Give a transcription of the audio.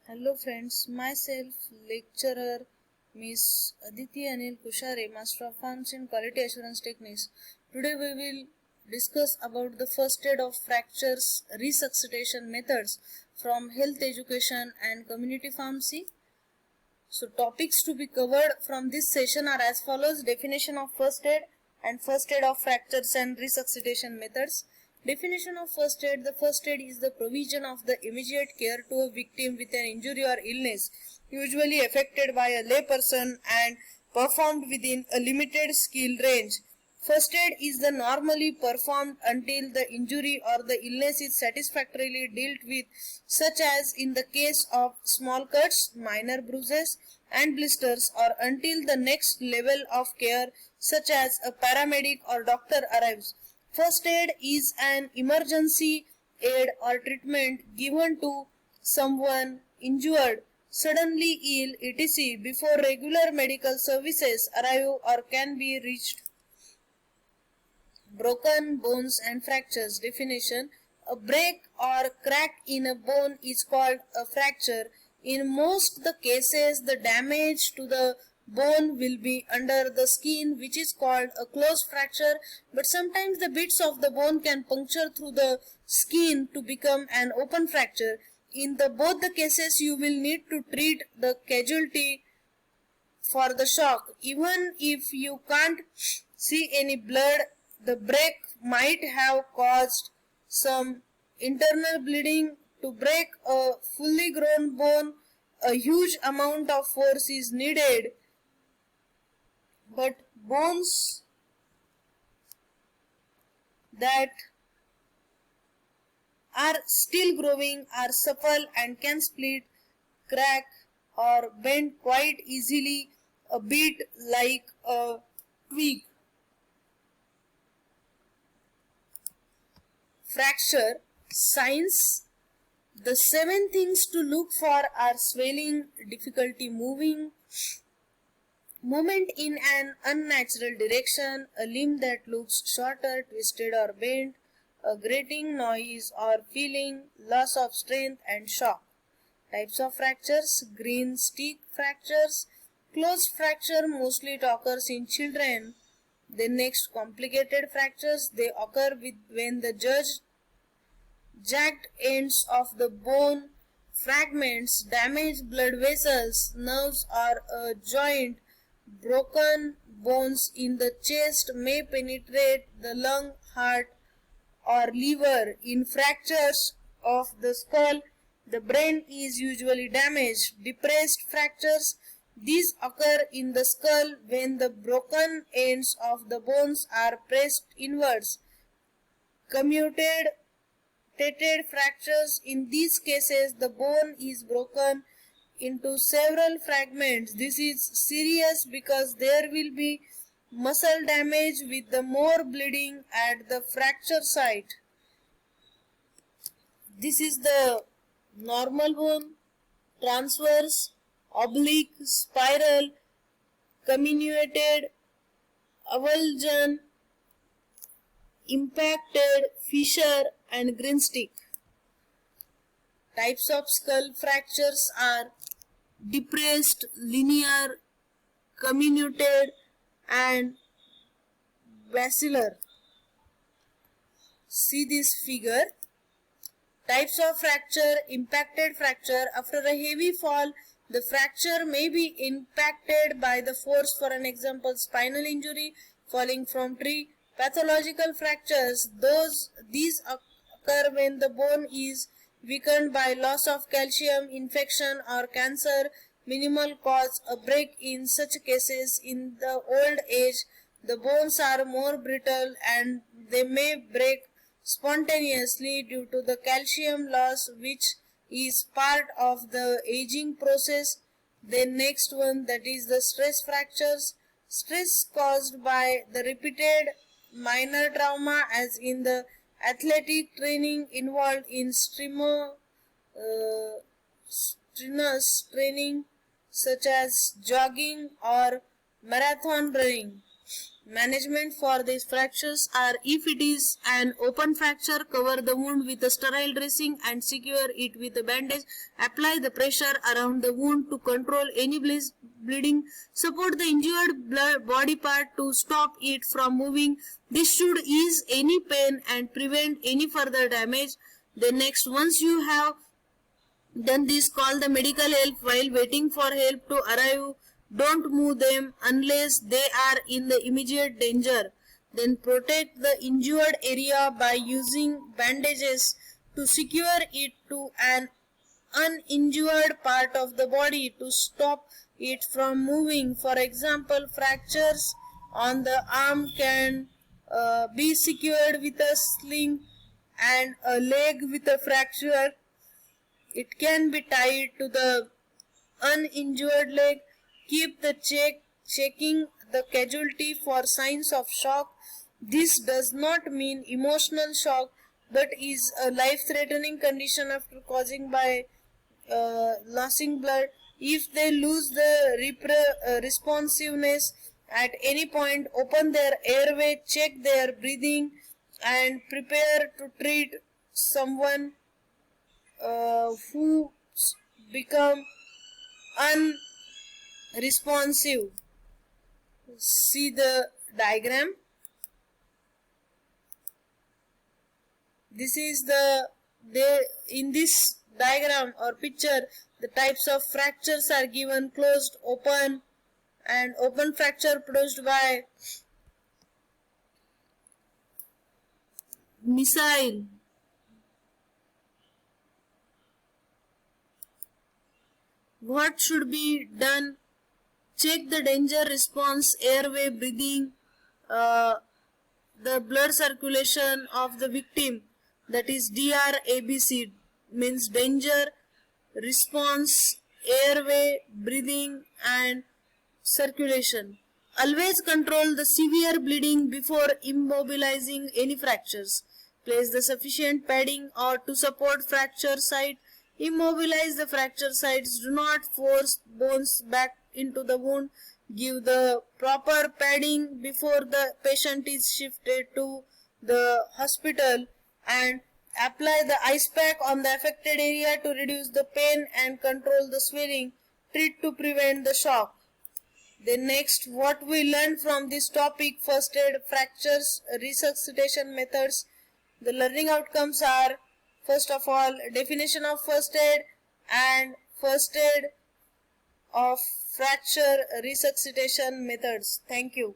Hello friends, myself lecturer Miss Aditi Anil Kushare, Master of Arms in Quality Assurance Techniques. Today we will discuss about the first aid of fractures resuscitation methods from health education and community pharmacy. So topics to be covered from this session are as follows: definition of first aid and first aid of fractures and resuscitation methods. Definition of first aid: the first aid is the provision of the immediate care to a victim with an injury or illness, usually affected by a lay person and performed within a limited skill range. First aid is the normally performed until the injury or the illness is satisfactorily dealt with, such as in the case of small cuts, minor bruises, and blisters, or until the next level of care, such as a paramedic or doctor arrives. First aid is an emergency aid or treatment given to someone injured, suddenly ill, etc., before regular medical services arrive or can be reached. Broken bones and fractures. Definition: a break or crack in a bone is called a fracture. In most the cases, the damage to the bone will be under the skin, which is called a closed fracture, but sometimes the bits of the bone can puncture through the skin to become an open fracture. In both the cases, you will need to treat the casualty for the shock. Even if you can't see any blood, the break might have caused some internal bleeding. To break a fully grown bone, a huge amount of force is needed, but bones that are still growing are supple and can split, crack, or bend quite easily, a bit like a twig. Fracture signs. The 7 things to look for are swelling, difficulty moving, movement in an unnatural direction, a limb that looks shorter, twisted, or bent, a grating noise or feeling, loss of strength, and shock. Types of fractures: green stick fractures. Closed fracture mostly occurs in children. Then next, complicated fractures. They occur when the jagged ends of the bone fragments damage blood vessels, nerves, or a joint. Broken bones in the chest may penetrate the lung, heart, or liver. In fractures of the skull, the brain is usually damaged. Depressed fractures. These occur in the skull when the broken ends of the bones are pressed inwards. Commutated fractures. In these cases, the bone is broken into several fragments. This is serious because there will be muscle damage with the more bleeding at the fracture site. This is the normal bone, transverse, oblique, spiral, comminuted, avulsion, impacted, fissure, and green stick. Types of skull fractures are depressed, linear, comminuted, and basilar. See this figure. Types of fracture: impacted fracture. After a heavy fall, the fracture may be impacted by the force. For an example, spinal injury, falling from tree. Pathological fractures: these occur when the bone is weakened by loss of calcium, infection, or cancer. Minimal cause a break. In such cases, in the old age, the bones are more brittle and they may break spontaneously due to the calcium loss, which is part of the aging process. Then next one, that is the stress fractures. Stress caused by the repeated minor trauma, as in the athletic training involved in strenuous training such as jogging or marathon running. Management for these fractures are: if it is an open fracture, cover the wound with a sterile dressing and secure it with a bandage. Apply the pressure around the wound to control any bleeding. Support the injured body part to stop it from moving. This should ease any pain and prevent any further damage. Then next, once you have done this, call the medical help while waiting for help to arrive. Don't move them unless they are in the immediate danger. Then protect the injured area by using bandages to secure it to an uninjured part of the body to stop it from moving. For example, fractures on the arm can be secured with a sling, and a leg with a fracture, it can be tied to the uninjured leg. Keep the checking the casualty for signs of shock. This does not mean emotional shock, but is a life-threatening condition after causing by losing blood. If they lose the responsiveness at any point, open their airway, check their breathing, and prepare to treat someone who become unresponsive. See the diagram. This is in this diagram or picture, the types of fractures are given: closed, open, and open fracture produced by missile. What should be done? Check the danger response, airway, breathing, the blood circulation of the victim. That is DRABC, means danger, response, airway, breathing, and circulation. Always control the severe bleeding before immobilizing any fractures. Place the sufficient padding or to support fracture site. Immobilize the fracture sites. Do not force bones back into the wound. Give the proper padding before the patient is shifted to the hospital, and apply the ice pack on the affected area to reduce the pain and control the swelling. Treat to prevent the shock. Then next, what we learned from this topic: first aid, fractures, resuscitation methods. The learning outcomes are: first of all, definition of first aid and first aid of fracture resuscitation methods. Thank you.